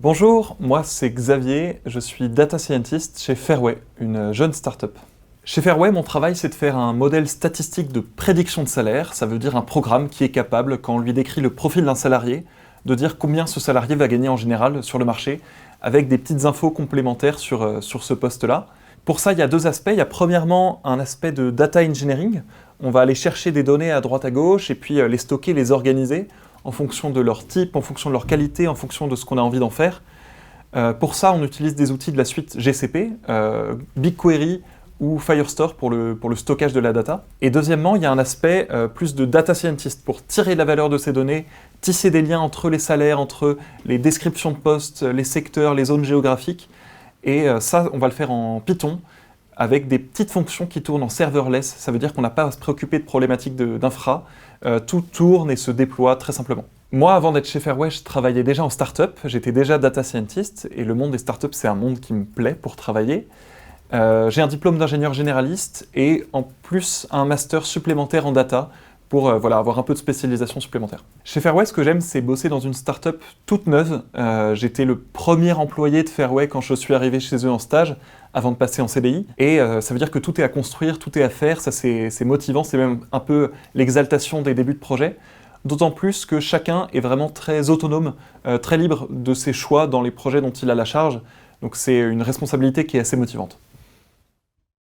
Bonjour, moi c'est Xavier, je suis data scientist chez Fairway, une jeune startup. Chez Fairway, mon travail c'est de faire un modèle statistique de prédiction de salaire, ça veut dire un programme qui est capable, quand on lui décrit le profil d'un salarié, de dire combien ce salarié va gagner en général sur le marché, avec des petites infos complémentaires sur ce poste-là. Pour ça, il y a deux aspects. Il y a premièrement un aspect de data engineering. On va aller chercher des données à droite à gauche et puis les stocker, les organiser en fonction de leur type, en fonction de leur qualité, en fonction de ce qu'on a envie d'en faire. Pour ça, on utilise des outils de la suite GCP, BigQuery ou Firestore pour le stockage de la data. Et deuxièmement, il y a un aspect plus de data scientist pour tirer la valeur de ces données, tisser des liens entre les salaires, entre les descriptions de postes, les secteurs, les zones géographiques. Et ça, on va le faire en Python avec des petites fonctions qui tournent en serverless. Ça veut dire qu'on n'a pas à se préoccuper de problématiques d'infra. Tout tourne et se déploie très simplement. Moi, avant d'être chez Fairway, je travaillais déjà en startup. J'étais déjà data scientist et le monde des startups, c'est un monde qui me plaît pour travailler. J'ai un diplôme d'ingénieur généraliste et en plus un master supplémentaire en data pour avoir un peu de spécialisation supplémentaire. Chez Fairway, ce que j'aime, c'est bosser dans une startup toute neuve. J'étais le premier employé de Fairway quand je suis arrivé chez eux en stage, avant de passer en CDI. Et ça veut dire que tout est à construire, tout est à faire, ça c'est motivant, c'est même un peu l'exaltation des débuts de projet. D'autant plus que chacun est vraiment très autonome, très libre de ses choix dans les projets dont il a la charge. Donc c'est une responsabilité qui est assez motivante.